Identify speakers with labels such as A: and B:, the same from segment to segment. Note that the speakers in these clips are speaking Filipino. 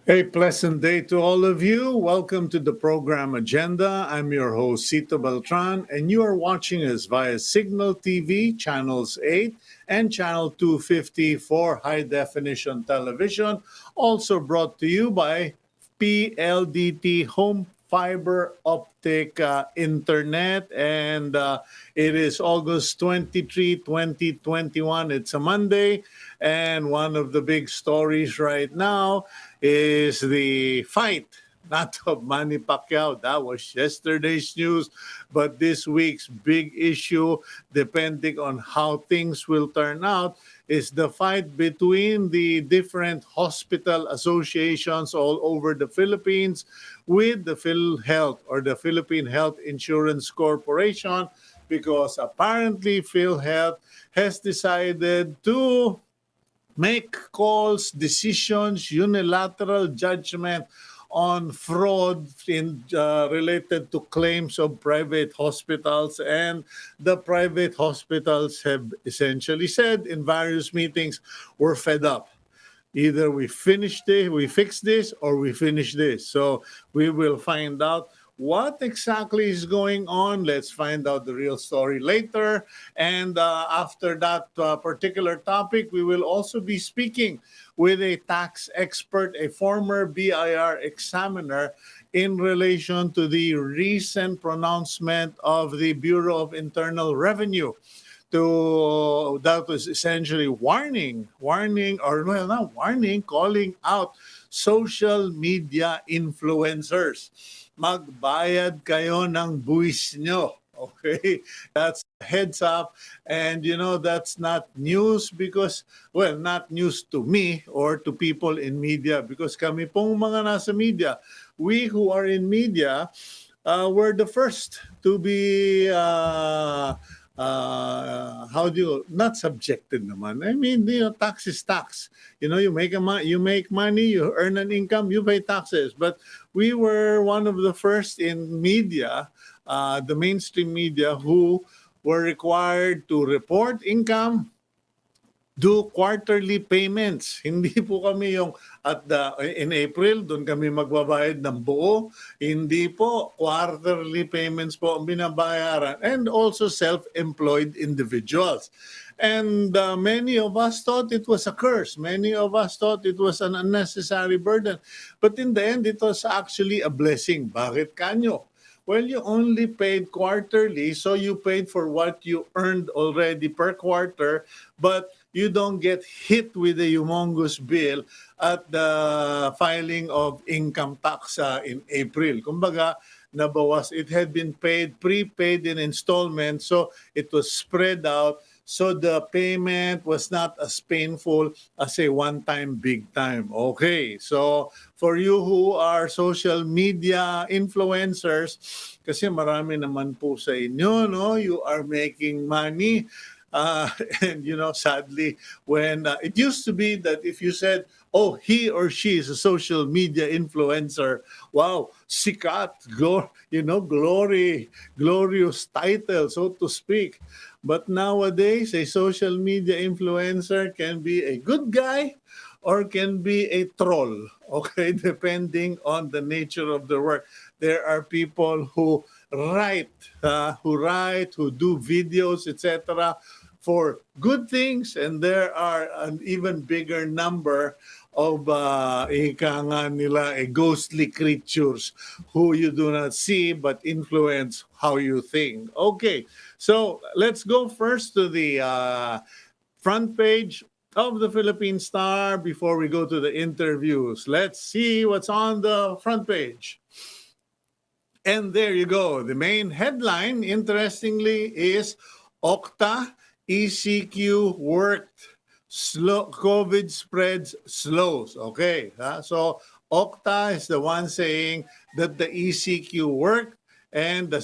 A: A pleasant day to all of you. Welcome to the program agenda. I'm your host, Cito Beltran, and you are watching us via Cignal TV, channels 8 and channel 250 for high definition television. Also brought to you by PLDT Home Fiber Optic Internet. And it is August 23, 2021. It's a Monday. And one of the big stories right now is the fight, not of Manny Pacquiao. That was yesterday's news. But this week's big issue, depending on how things will turn out, is the fight between the different hospital associations all over the Philippines with the PhilHealth, or the Philippine Health Insurance Corporation, because apparently PhilHealth has decided to make calls, decisions, unilateral judgment on fraud related to claims of private hospitals. And the private hospitals have essentially said in various meetings, we're fed up. Either we fix this, or we finish this. So we will find out what exactly is going on. Let's find out the real story later. And after that particular topic, we will also be speaking with a tax expert, a former BIR examiner, in relation to the recent pronouncement of the Bureau of Internal Revenue that was essentially calling out social media influencers. Magbayad kayo ng buwis nyo. Okay, that's heads up. And that's not news because, well, not news to me or to people in media, because kami pong mga nasa media, we who are in media, were the first to be not subjected naman. I mean, tax is tax. You make money, you earn an income, you pay taxes. But we were one of the first in media, the mainstream media, who were required to report income, do quarterly payments. Hindi po kami yung in April, doon kami magbabayad ng buo. Hindi po, quarterly payments po ang binabayaran. And also self-employed individuals. And many of us thought it was a curse. Many of us thought it was an unnecessary burden. But in the end, it was actually a blessing. Bakit kanyo? Well, you only paid quarterly, so you paid for what you earned already per quarter, but you don't get hit with a humongous bill at the filing of income tax in April. Kumbaga, nabawas. It had been prepaid in installments, so it was spread out. So the payment was not as painful as a one-time, big time. Okay, so for you who are social media influencers, kasi marami naman po sa inyo, no? You are making money. And sadly, when it used to be that if you said, oh, he or she is a social media influencer, wow, sikat, glorious title, so to speak. But nowadays, a social media influencer can be a good guy or can be a troll, okay, depending on the nature of the work. There are people who write, who do videos, etc., for good things, and there are an even bigger number of ghostly creatures who you do not see but influence how you think. Okay, so let's go first to the front page of the Philippine Star before we go to the interviews. Let's see what's on the front page. And there you go. The main headline, interestingly, is Okta ECQ worked, COVID spreads slows. Okay, so Okta is the one saying that the ECQ worked and it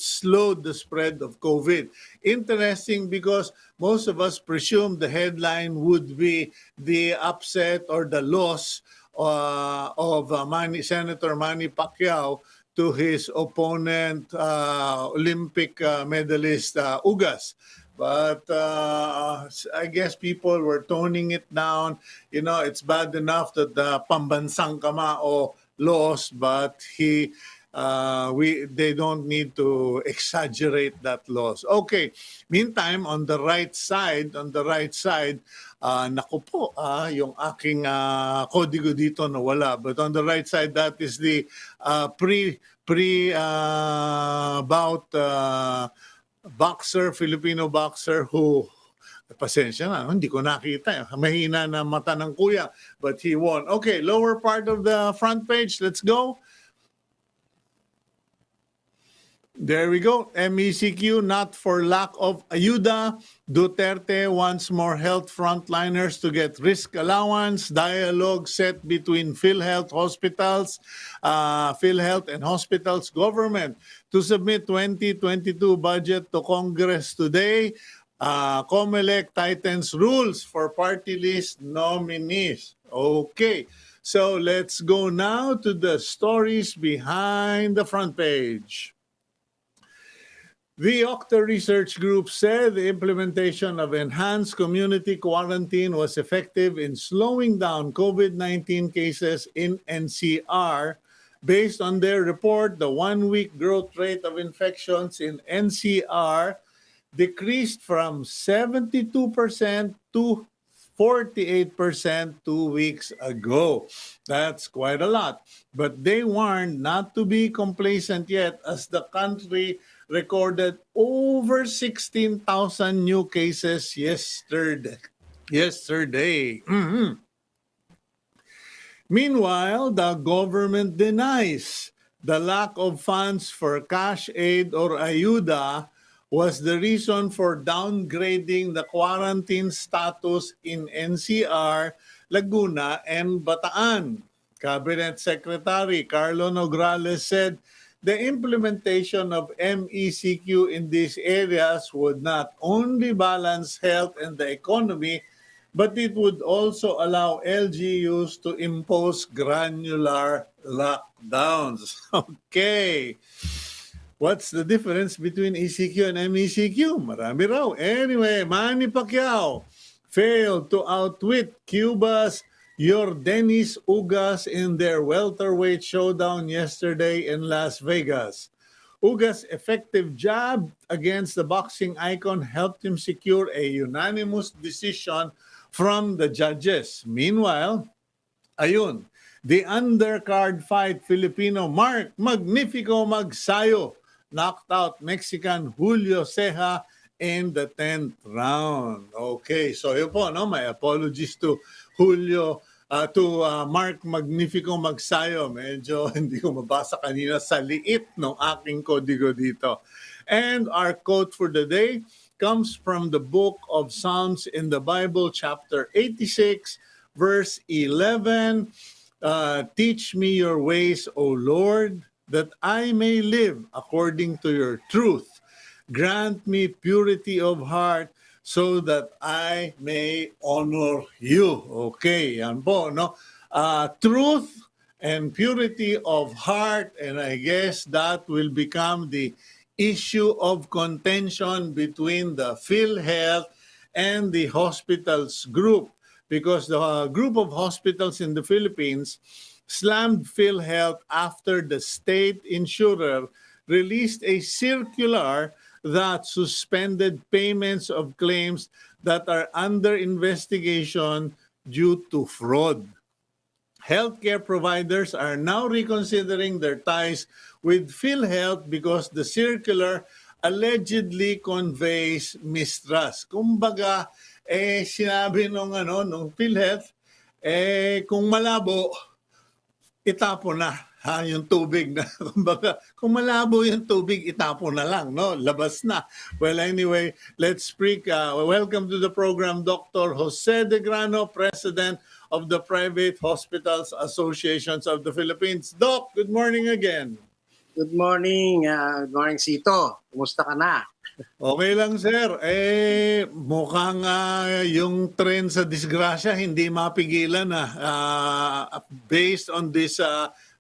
A: slowed the spread of COVID. Interesting, because most of us presumed the headline would be the upset or the loss of Senator Manny Pacquiao to his opponent, Olympic medalist Ugas. But I guess people were toning it down. It's bad enough that the pambansang kamao lost, but they don't need to exaggerate that loss. Okay. Meantime, on the right side, naku po, yung aking kodigo dito nawala. But on the right side, that is the bout boxer, Filipino boxer who, pasensya na, hindi ko nakita. Mahina na mata ng kuya, but he won. Okay, lower part of the front page. Let's go. There we go. MECQ, not for lack of ayuda. Duterte wants more health frontliners to get risk allowance. Dialogue set between PhilHealth and hospitals government to submit 2022 budget to Congress today. COMELEC tightens rules for party list nominees. Okay, so let's go now to the stories behind the front page. The Octa Research Group said the implementation of enhanced community quarantine was effective in slowing down COVID-19 cases in NCR. Based on their report, the one-week growth rate of infections in NCR decreased from 72% to 48% 2 weeks ago. That's quite a lot. But they warned not to be complacent yet as the country recorded over 16,000 new cases yesterday. Meanwhile, the government denies the lack of funds for cash aid or ayuda was the reason for downgrading the quarantine status in NCR, Laguna, and Bataan. Cabinet Secretary Carlo Nograles said the implementation of MECQ in these areas would not only balance health and the economy, but it would also allow LGUs to impose granular lockdowns. Okay. What's the difference between ECQ and MECQ? Marami raw. Anyway, Manny Pacquiao failed to outwit Cuba's Yordenis Ugas in their welterweight showdown yesterday in Las Vegas. Ugas' effective jab against the boxing icon helped him secure a unanimous decision from the judges. Meanwhile, the undercard fight, Filipino Mark Magnifico Magsayo knocked out Mexican Julio Ceja in the 10th round. Okay, so yun po, no? My apologies to Mark Magnifico Magsayo. Medyo hindi ko mabasa kanina sa liit ng aking kodigo dito. And our quote for the day comes from the book of Psalms in the Bible, chapter 86, verse 11. Teach me your ways, O Lord, that I may live according to your truth. Grant me purity of heart so that I may honor you. Okay, yan po, no? Truth and purity of heart, and I guess that will become the issue of contention between the PhilHealth and the hospitals group, because the group of hospitals in the Philippines slammed PhilHealth after the state insurer released a circular that suspended payments of claims that are under investigation due to fraud. Healthcare providers are now reconsidering their ties with PhilHealth because the circular allegedly conveys mistrust. Kumbaga, sinabi nung PhilHealth, kung malabo, itapon na yung tubig na. Kumbaga, kung malabo yung tubig, itapon na lang, no? Labas na. Well, anyway, let's speak. Welcome to the program, Dr. Jose de Grano, President of the Private Hospitals Associations of the Philippines. Doc, good morning again.
B: Good morning. Good morning, Cito. Kumusta ka na?
A: Okay lang, sir. Mukhang yung trend sa disgrasya hindi mapigilan na. Based on this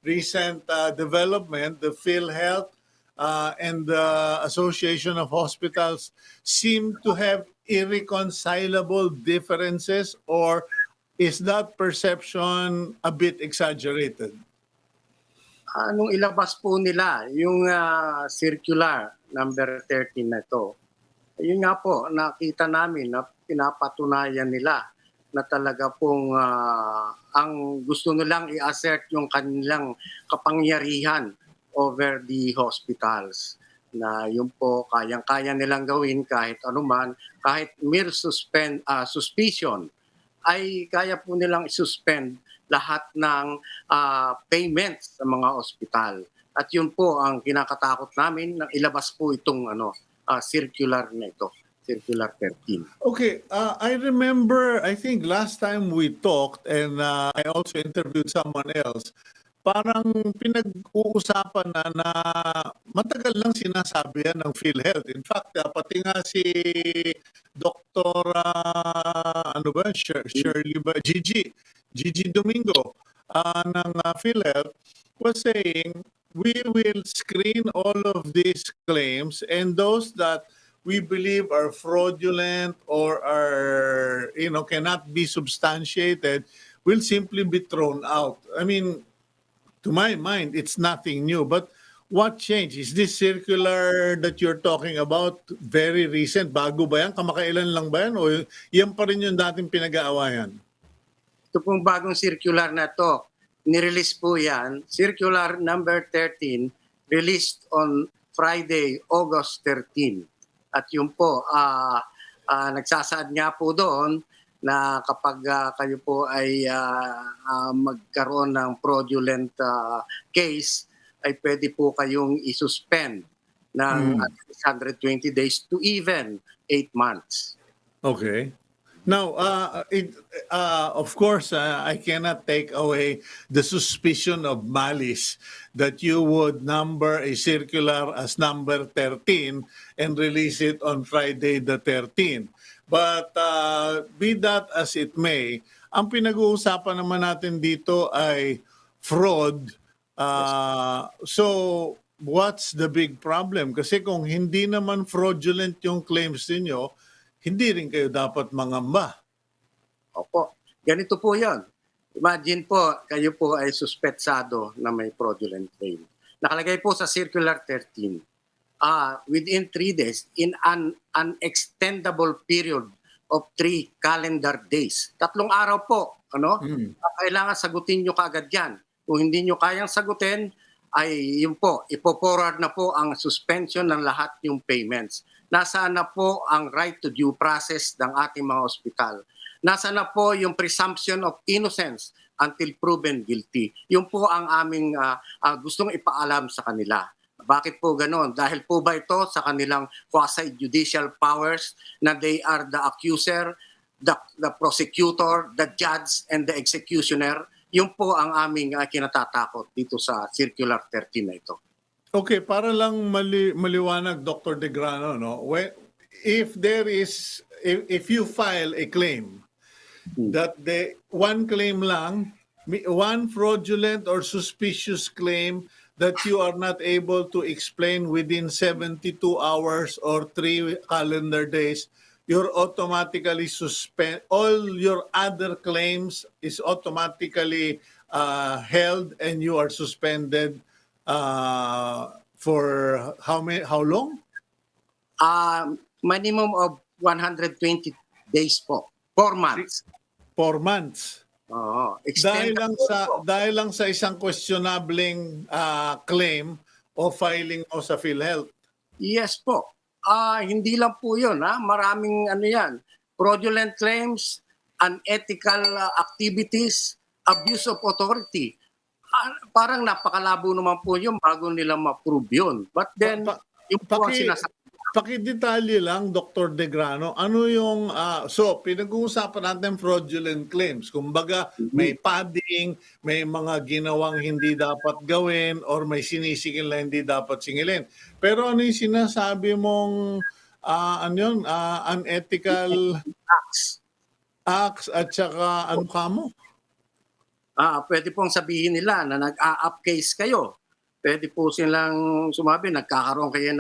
A: recent development, the PhilHealth and the Association of Hospitals seem to have irreconcilable differences, or is that perception a bit exaggerated?
B: Nung ilabas po nila yung circular number 13 na ito, yun nga po, nakita namin na pinapatunayan nila na talaga pong ang gusto nilang i-assert yung kanilang kapangyarihan over the hospitals. Na yun po, kayang-kaya nilang gawin kahit anuman, kahit mere suspicion, ay kaya po nilang i-suspend lahat ng payments sa mga ospital. At yun po ang kinakatakot namin na ilabas po itong circular na ito, Circular 13.
A: Okay, I remember, I think last time we talked and I also interviewed someone else, parang pinag-uusapan na matagal lang sinasabi yan ng PhilHealth. In fact, pati nga si Dr. Ano ba, Shirley ba? Gigi Domingo ng PhilHealth was saying, we will screen all of these claims and those that we believe are fraudulent or are, cannot be substantiated will simply be thrown out. I mean, to my mind, it's nothing new. But what changed? Is this circular that you're talking about very recent? Bago ba yan? Kamakailan lang ba yan? O yan pa rin yung dating pinag-aawayan?
B: Ito pong bagong circular na to, nirelease po yan, circular number 13, released on Friday, August 13. At yun po, nagsasaad nga po doon na kapag kayo po ay magkaroon ng fraudulent case, ay pwede po kayong isuspend ng at least 120 days to even 8 months.
A: Okay. Now, of course, I cannot take away the suspicion of malice that you would number a circular as number 13 and release it on Friday the 13th. But be that as it may, ang pinag-uusapan naman natin dito ay fraud. So, what's the big problem? Kasi kung hindi naman fraudulent yung claims niyo, hindi rin kayo dapat mangamba.
B: Opo, ganito po yan. Imagine po, kayo po ay suspetsado na may fraudulent claim. Nakalagay po sa Circular 13, within 3 days, in an extendable period of 3 calendar days. 3 araw po, kailangan sagutin nyo kaagad yan. Kung hindi nyo kayang sagutin, ay yun po, ipo-forward na po ang suspension ng lahat yung payments. Nasaan na po ang right to due process ng ating mga ospital? Nasaan na po yung presumption of innocence until proven guilty? Yun po ang aming gustong ipaalam sa kanila. Bakit po ganoon? Dahil po ba ito sa kanilang quasi-judicial powers na they are the accuser, the prosecutor, the judge, and the executioner? Yun po ang aming kinatatakot dito sa Circular 13 na ito.
A: Okay, para lang maliwanag, Dr. De Grano, no? If you file a claim that one claim lang, one fraudulent or suspicious claim that you are not able to explain within 72 hours or 3 calendar days, you're automatically all your other claims is automatically held and you are suspended for how long?
B: Minimum of 120 days po. 4 months.
A: 4 months.
B: Oo.
A: Dahil lang sa isang questionableng claim o filing mo sa PhilHealth.
B: Yes po. Hindi lang po yun. Maraming yan. Fraudulent claims, unethical activities, abuse of authority. Parang napakalabo naman po yun bago nila ma-prove yun. But then, yung po ang sinasabi.
A: Pakidetalye lang, Dr. De Grano, ano yung, so pinag-uusapan natin fraudulent claims. Kumbaga, may padding, may mga ginawang hindi dapat gawin, or may sinisigil na hindi dapat singilin. Pero ano yung sinasabi mong, unethical acts at saka ano ka mo?
B: Pwede pong sabihin nila na nag-a-up case kayo Pwede po silang sumabi, nagkakaroon kayo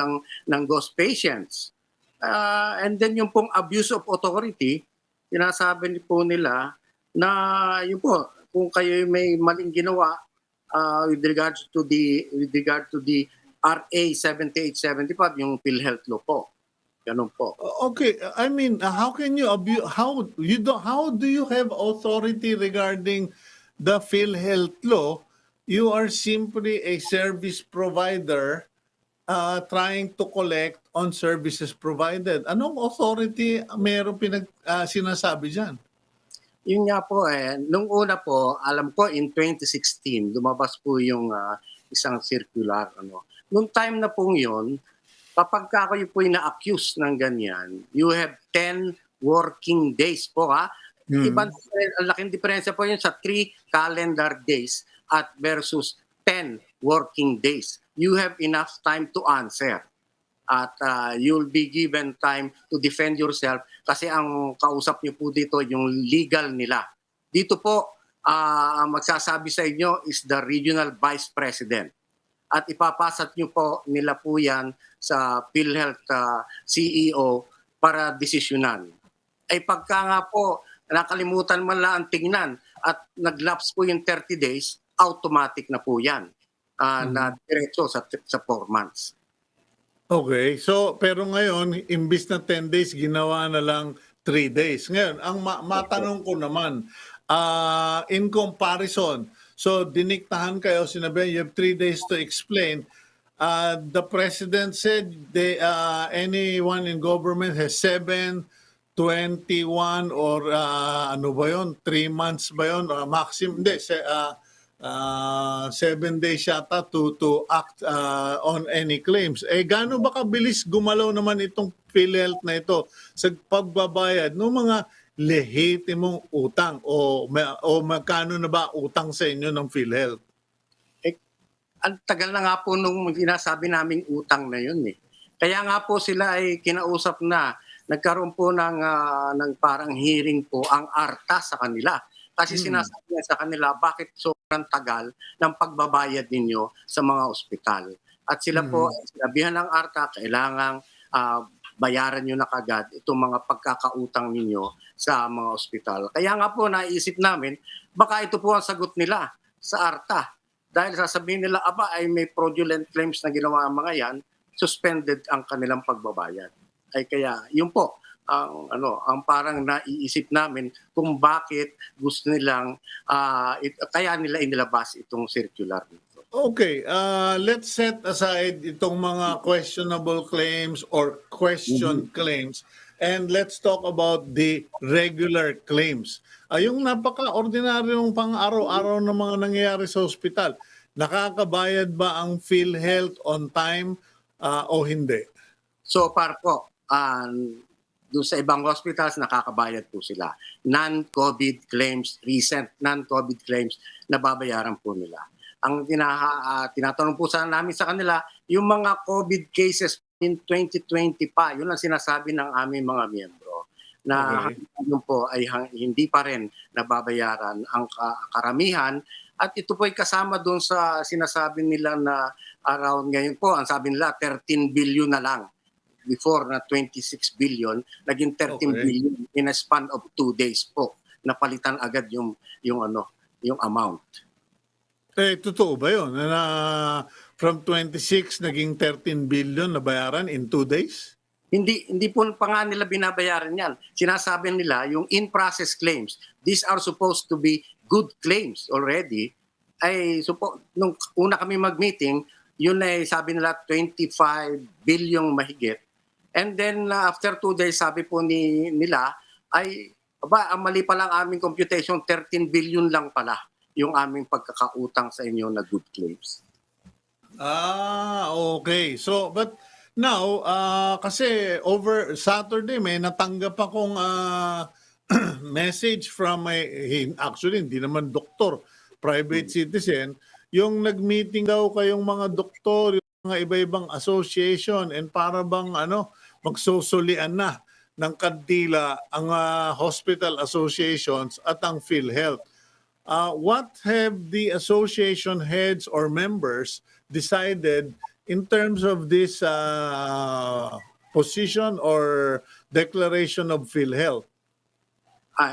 B: ng ghost patients. And then yung pong abuse of authority, sinasabi po nila na yun po, kung kayo may maling ginawa with regard to the RA 7875, yung PhilHealth law po. Ganun po.
A: Okay, I mean, how can you abuse? How do you have authority regarding the PhilHealth law? You are simply a service provider trying to collect on services provided. Anong authority meron sinasabi diyan?
B: Yun nga po nung una po, alam ko in 2016, lumabas po yung isang circular. Nung time na pong yun, kapag kayo po na-accuse ng ganyan, you have 10 working days po Ibang, ang laking diferensya po yun sa 3 calendar days at versus 10 working days. You have enough time to answer. At you'll be given time to defend yourself kasi ang kausap niyo po dito yung legal nila. Dito po, ang magsasabi sa inyo is the regional vice president. At ipapasat niyo po nila po yan sa PhilHealth CEO para desisyonan. Ay pagka nga po nakalimutan man lang ang tingnan at nag-lapse po yung 30 days, automatic na po yan na diretso sa 4 months.
A: Okay, so pero ngayon, imbis na 10 days, ginawa na lang 3 days. Ngayon, ang matanong ko naman, in comparison, so diniktahan kayo, sinabi, you have 3 days to explain. The president said anyone in government has 7, 21 or ano ba yun, 3 months ba yun, maximum, hindi, 7 days yata to act on any claims. Gaano ba kabilis gumalaw naman itong PhilHealth na ito sa pagbabayad ng mga lehitimong utang o magkano na ba utang sa inyo ng PhilHealth?
B: Ang tagal na nga po nung sinasabi naming utang na yun Kaya nga po sila ay kinausap na, nagkaroon po ng parang hearing po ang ARTA sa kanila. Kasi sinasabi sa kanila, bakit sobrang tagal ng pagbabayad ninyo sa mga ospital? At sila po, sinabihan ng ARTA, kailangang bayaran nyo na kagad itong mga pagkakautang ninyo sa mga ospital. Kaya nga po, naisip namin, baka ito po ang sagot nila sa ARTA. Dahil sasabihin nila, ay may fraudulent claims na ginawa ang mga yan, suspended ang kanilang pagbabayad. Ay kaya, yun po, ang parang naiisip namin kung bakit gusto nilang kaya nila inilabas itong circular nito.
A: Okay, let's set aside itong mga questionable claims or question claims and let's talk about the regular claims. Yung napaka-ordinaryong pang-araw-araw na mga nangyayari sa ospital, nakakabayad ba ang PhilHealth on time o hindi?
B: So far po, doon sa ibang hospitals, nakakabayad po sila. Non-COVID claims, recent non-COVID claims, nababayaran po nila. Ang tinatanong po sana namin sa kanila, yung mga COVID cases in 2020 pa, yun ang sinasabi ng aming mga miyembro, na yun po ay hindi pa rin nababayaran ang karamihan. At ito po ay kasama doon sa sinasabi nila na around ngayon po, ang sabi nila 13 billion na lang. Before na 26 billion, naging 13 billion in a span of 2 days po. Napalitan agad yung amount.
A: Totoo ba yun? Na from 26 naging 13 billion na bayaran in 2 days?
B: Hindi po pa nga nila binabayaran yan. Sinasabi nila yung in-process claims, these are supposed to be good claims already. Nung una kami mag-meeting, yun ay sabi nila 25 billion mahigit. And then after 2 days, sabi po nila ay ang mali pa lang aming computation, 13 billion lang pala yung aming pagkakautang sa inyo na good claims.
A: Okay. So, but now, kasi over Saturday, may natanggap akong message from actually, hindi naman doktor, private citizen, yung nag-meeting daw kayong mga doktor, yung mga iba-ibang association, and para bang magsusulian na ng kandila ang hospital associations at ang PhilHealth. what have the association heads or members decided in terms of this position or declaration of PhilHealth?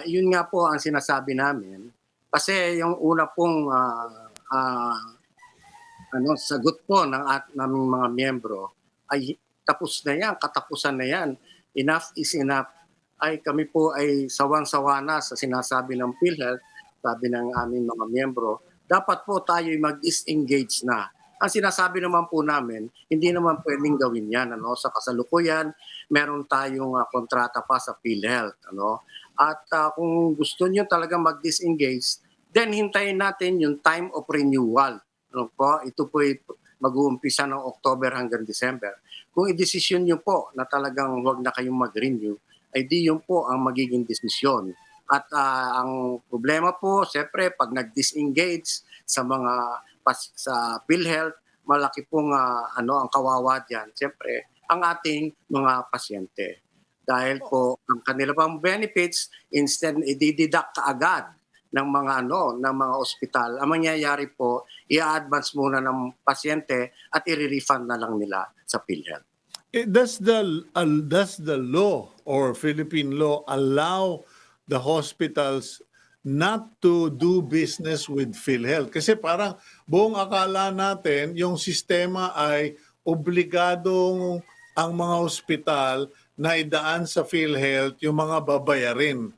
B: Yun nga po ang sinasabi namin. Kasi yung una pong sagot po naming mga miyembro ay tapos na yan, katapusan na yan. Enough is enough. Ay kami po ay sawang-sawa na sa sinasabi ng PhilHealth, sabi ng aming mga miyembro, dapat po tayo mag-disengage na. Ang sinasabi naman po namin, hindi naman pwedeng gawin yan. Sa kasalukuyan, meron tayong kontrata pa sa PhilHealth. At kung gusto niyo talaga mag-disengage, then hintayin natin yung time of renewal. Ito po ay mag-uumpisa ng October hanggang December. Kung i-desisyon niyo po na talagang huwag na kayong mag-renew, ay di yun po ang magiging desisyon. At ang problema po, siyempre, pag nag-disengage sa sa PhilHealth, malaki pong ang kawawa diyan. Siyempre, ang ating mga pasyente. Dahil po ang kanilang benefits, instead i-deduct kaagad ng mga ng mga ospital. Ang mangyayari po, i-advance muna ng pasyente at i-refund na lang nila sa PhilHealth.
A: Does the law or Philippine law allow the hospitals not to do business with PhilHealth? Kasi parang buong akala natin yung sistema ay obligadong ang mga ospital na idaan sa PhilHealth yung mga babayarin.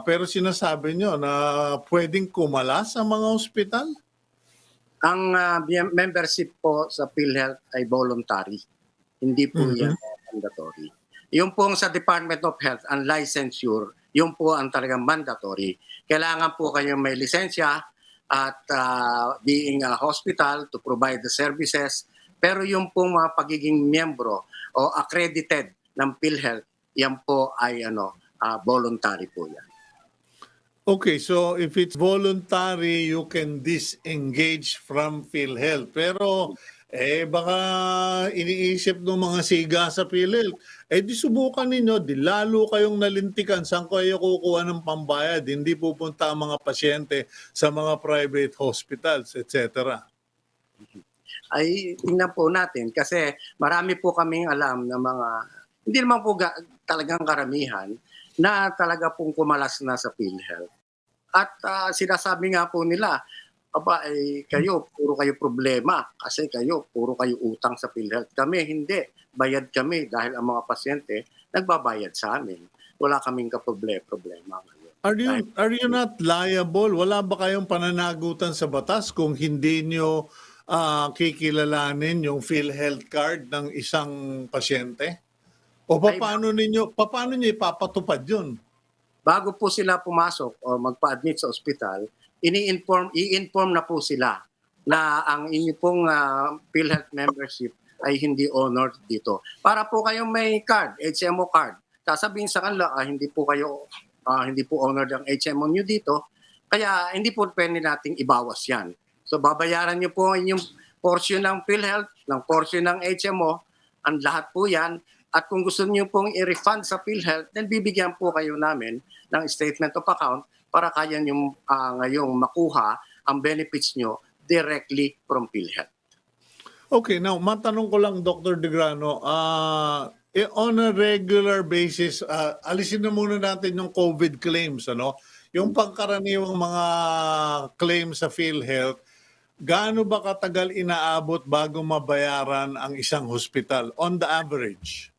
A: Pero sinasabi nyo na pwedeng kumalas ang mga ospital?
B: Ang membership po sa PhilHealth ay voluntary. Hindi po yan mandatory. Yung pong sa Department of Health, ang licensure, yung po ang talagang mandatory. Kailangan po kayong may lisensya at being a hospital to provide the services. Pero yung pong mga pagiging miyembro o accredited ng PhilHealth, yan po ay voluntary po yan.
A: Okay, so if it's voluntary, you can disengage from PhilHealth. Pero baka iniisip ng mga siga sa PhilHealth, di subukan ninyo, di lalo kayong nalintikan, saan kayo kukuha ng pambayad, hindi pupunta ang mga pasyente sa mga private hospitals, etc.
B: Ay tingnan po natin kasi marami po kaming alam na mga, hindi naman po talagang karamihan, na talaga pong kumalas na sa PhilHealth. At sinasabi nga po nila, puro kayo problema kasi puro kayo utang sa PhilHealth. Kami hindi, bayad kami dahil ang mga pasyente nagbabayad sa amin. Wala kaming problema ngayon.
A: Are you not liable? Wala ba kayong pananagutan sa batas kung hindi nyo kikilalanin yung PhilHealth card ng isang pasyente? O paano niyo ipapatupad yun?
B: Bago po sila pumasok o magpa-admit sa ospital, i-inform na po sila na ang inyong pong PhilHealth membership ay hindi honored dito. Para po kayong may card, HMO card, sasabihin sa kanila, hindi po honored ang HMO nyo dito, kaya hindi po pwede nating ibawas yan. So babayaran nyo po yung portion ng PhilHealth, ng portion ng HMO, ang lahat po yan. At kung gusto niyo pong i-refund sa PhilHealth, then bibigyan po kayo namin ng statement of account para kaya niyo ngayong makuha ang benefits niyo directly from PhilHealth.
A: Okay, now matanong ko lang Dr. De Grano, on a regular basis, alisin na muna natin yung COVID claims, Yung pangkaraniwang mga claims sa PhilHealth, gaano ba katagal inaabot bago mabayaran ang isang hospital on the average?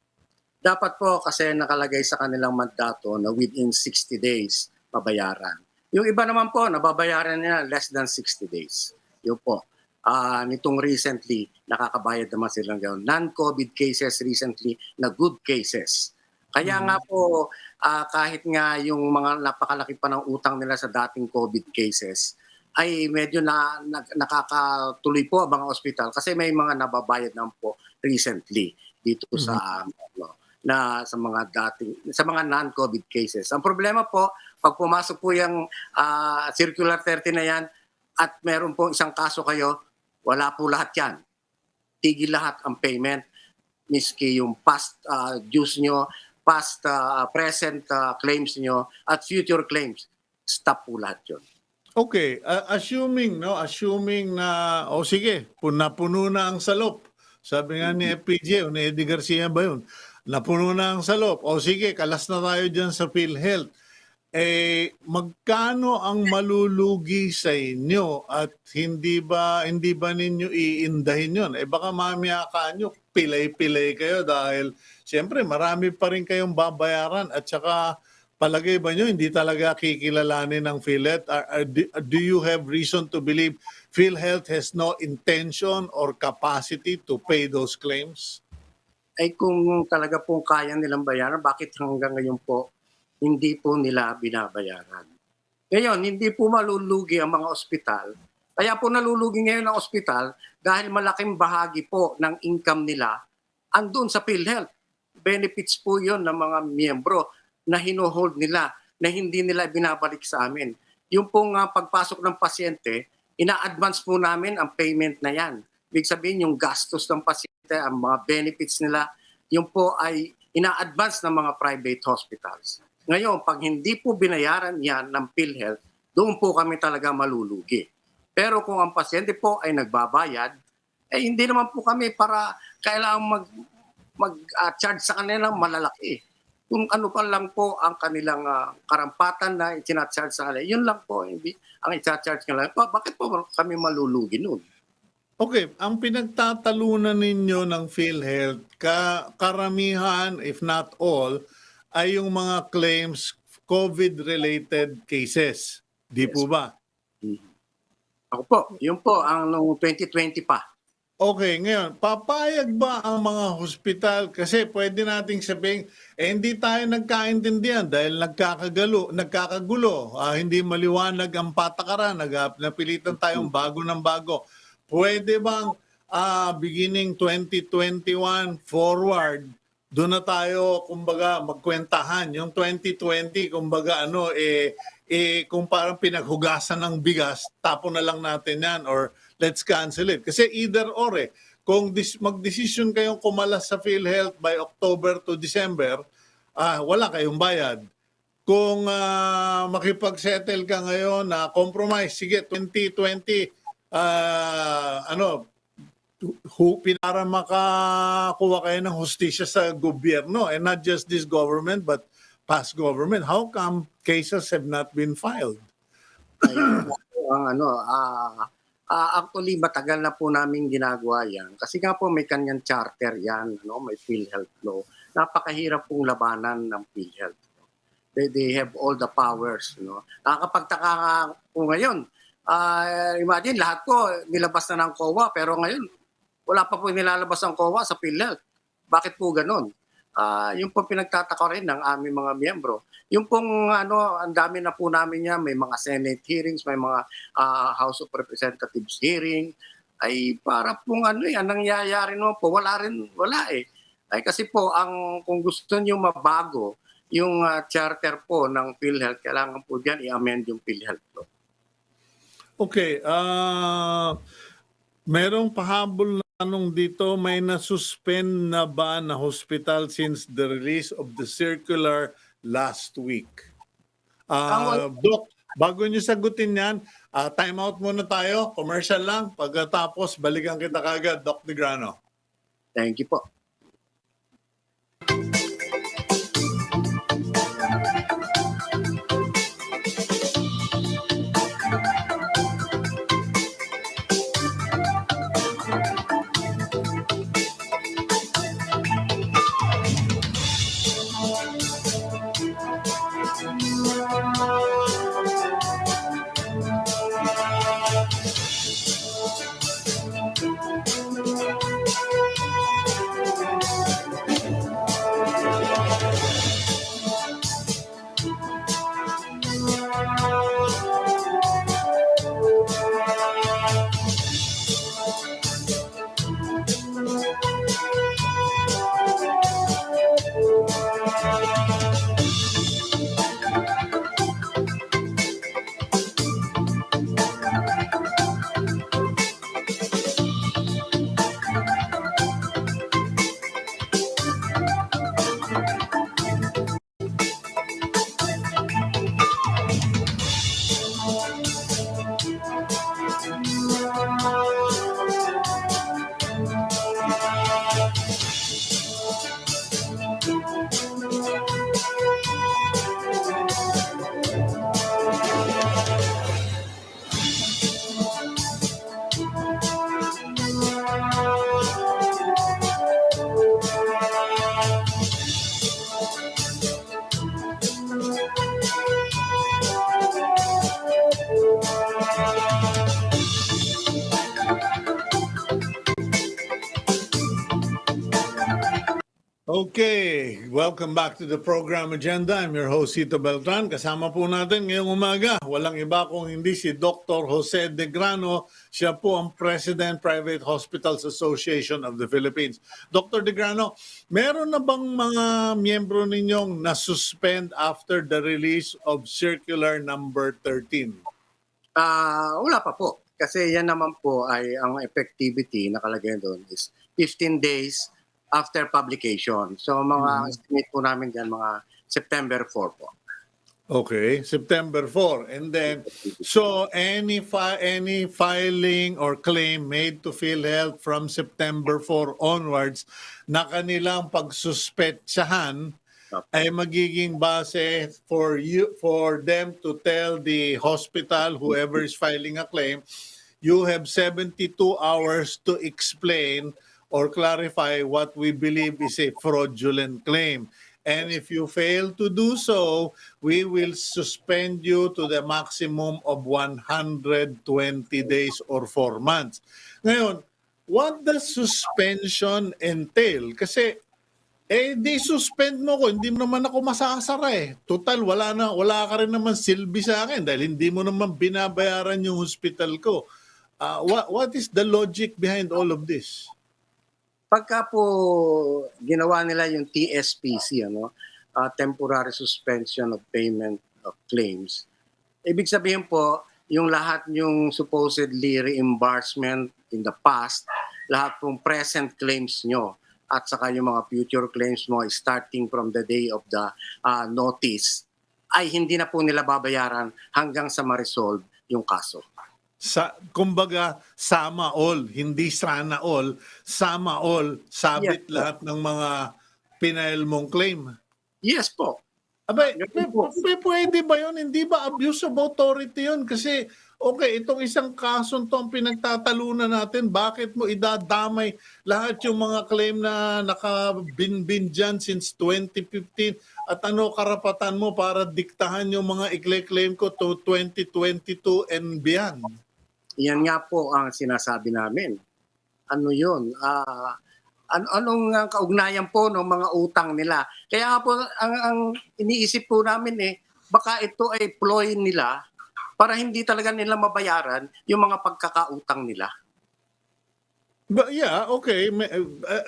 B: Dapat po kasi nakalagay sa kanilang mandato na within 60 days mabayaran. Yung iba naman po, nababayaran nila less than 60 days. Yun po. Nitong recently, nakakabayad naman silang gano'n. Non-COVID cases recently na good cases. Kaya nga po, kahit nga yung mga napakalaki pa ng utang nila sa dating COVID cases, ay medyo nakakatuloy po ang mga ospital kasi may mga nababayad naman po recently dito sa sa mga non-COVID cases. Ang problema po, pag pumasok po yung Circular 30 na yan at meron po isang kaso kayo, wala po lahat yan. Tigil lahat ang payment, miski yung past dues nyo, past present claims nyo, at future claims. Stop po lahat yun.
A: Okay, assuming na, o sige, napuno na ang salop. Sabi nga ni FPJ o ni Eddie Garcia ba yun? Napuno na ang salop. O sige, kalas na tayo dyan sa PhilHealth. Magkano ang malulugi sa inyo at hindi ba ninyo iindahin yun? Baka mamaya nyo, pilay-pilay kayo dahil siyempre marami pa rin kayong babayaran at saka palagay ba nyo hindi talaga kikilalanin ng PhilHealth? Do you have reason to believe PhilHealth has no intention or capacity to pay those claims?
B: Ay kung talaga pong kaya nilang bayaran, bakit hanggang ngayon po hindi po nila binabayaran? Ngayon, hindi po malulugi ang mga ospital. Kaya po nalulugi ngayon ang ospital dahil malaking bahagi po ng income nila andun sa PhilHealth. Benefits po yon ng mga miyembro na hinohold nila, na hindi nila binabalik sa amin. Yung pong pagpasok ng pasyente, ina-advance po namin ang payment na yan. Ibig sabihin yung gastos ng pasyente, ang mga benefits nila, yung po ay ina-advance ng mga private hospitals. Ngayon, pag hindi po binayaran yan ng PhilHealth, doon po kami talaga malulugi. Pero kung ang pasyente po ay nagbabayad, hindi naman po kami para kailangan mag-charge sa kanila malalaki. Kung ano pa lang po ang kanilang karampatan na itinacharge sa kanila, yun lang po hindi ang itinacharge nila. Bakit po kami malulugi nun?
A: Okay, ang pinagtatalunan ninyo ng PhilHealth, karamihan, if not all, ay yung mga claims COVID-related cases. Di po ba?
B: Ako po, yun po ang noong 2020 pa.
A: Okay, ngayon, papayag ba ang mga hospital? Kasi pwede nating sabihin, hindi tayo nagkaintindihan dahil nagkakagulo, hindi maliwanag ang patakaran, napilitan tayong bago ng bago. Pwede bang beginning 2021 forward, doon na tayo, kumbaga, magkwentahan. Yung 2020, kumbaga, kung parang pinaghugasan ng bigas, tapon na lang natin yan or let's cancel it. Kasi either or kung mag-decision kayong kumalas sa PhilHealth by October to December, wala kayong bayad. Kung makipag-settle ka ngayon na compromise, sige, 2020, para makakuha kayo ng hustisya sa gobyerno, and not just this government but past government. How come cases have not been filed?
B: Actually, matagal na po namin ginagawa yan. Kasi nga po may kanyang charter yan, may PhilHealth law. Napakahirap pong labanan ng PhilHealth. They have all the powers. Nakakapagtaka po ngayon. Imagine, lahat po nilabas na ng COA, pero ngayon, wala pa po nilalabas ang COA sa PhilHealth. Bakit po ganon? Yung po pinagtataka rin ng aming mga miyembro. Yung pong ang dami na po namin yan, may mga Senate hearings, may mga House of Representatives hearing, ay para pong ang nangyayari naman po, wala eh. Ay kasi po, kung gusto niyo mabago, yung charter po ng PhilHealth, kailangan po dyan i-amend yung PhilHealth law.
A: Okay, merong pahabol na tanong dito, may nasuspend na ba na hospital since the release of the circular last week? Doc, bago nyo sagutin yan, time out muna tayo, commercial lang, pagkatapos balikan kita kagad, Doc de Grano.
B: Thank you po.
A: Okay, welcome back to the program agenda. I'm your host, Cito Beltran. Kasama po natin ngayong umaga, walang iba kung hindi si Dr. Jose de Grano. Siya po ang President, Private Hospitals Association of the Philippines. Dr. de Grano, meron na bang mga miyembro ninyong na-suspend after the release of Circular number 13?
B: Wala pa po. Kasi yan naman po ay ang effectivity nakalagay doon is 15 days after publication. So mga estimate po namin dyan, mga September 4 po.
A: Okay, September 4. And then, so any filing or claim made to PhilHealth from September 4 onwards na kanilang pagsuspetsahan ay magiging base for them to tell the hospital, whoever is filing a claim, you have 72 hours to explain or clarify what we believe is a fraudulent claim. And if you fail to do so, we will suspend you to the maximum of 120 days or 4 months. Ngayon, what does suspension entail? Kasi di suspend mo ko, hindi mo naman ako masasara eh. Total, wala ka rin naman silbi sa akin dahil hindi mo naman binabayaran yung hospital ko. What is the logic behind all of this?
B: Pagka po ginawa nila yung TSPC, temporary suspension of payment of claims, ibig sabihin po, yung lahat yung supposedly reimbursement in the past, lahat pong present claims nyo, at saka yung mga future claims mo starting from the day of the notice, ay hindi na po nila babayaran hanggang sa ma-resolve yung kaso.
A: Kumbaga, sama all, hindi sana all, sama all, sabit
B: Yes,
A: lahat ng mga pinail mong claim.
B: Yes po.
A: Abay, pwede ba yun? Hindi ba abuse of authority yun? Kasi, okay, itong isang kasong to ang pinagtatalunan natin, bakit mo idadamay lahat yung mga claim na nakabinbin dyan since 2015 at ano karapatan mo para diktahan yung mga ikle-claim ko to 2022 and beyond?
B: Yan nga po ang sinasabi namin. Ano yun? Anong kaugnayan po ng mga utang nila? Kaya nga po, ang iniisip po namin baka ito ay ploy nila para hindi talaga nila mabayaran yung mga pagkakautang nila.
A: But yeah, okay.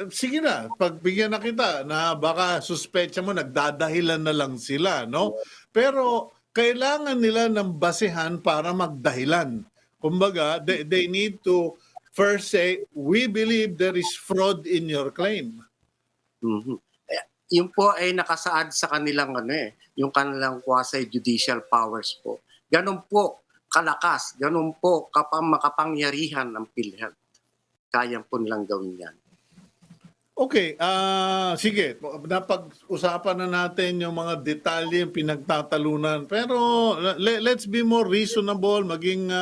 A: Sige na, pagbigyan na kita na baka suspecha mo nagdadahilan na lang sila, no? Pero kailangan nila ng basehan para magdahilan. Kumbaga, they need to first say, we believe there is fraud in your claim.
B: Mhm. Yun po ay nakasaad sa kanilang yung kanilang quasi-judicial powers po. Ganun po kalakas, ganun po makapangyarihan ng PhilHealth. Kaya po nilang gawin yan.
A: Okay, sige, napag-usapan na natin yung mga detalye, yung pinagtatalunan. Pero let's be more reasonable, maging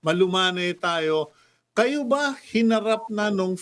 A: malumanay tayo. Kayo ba hinarap na nung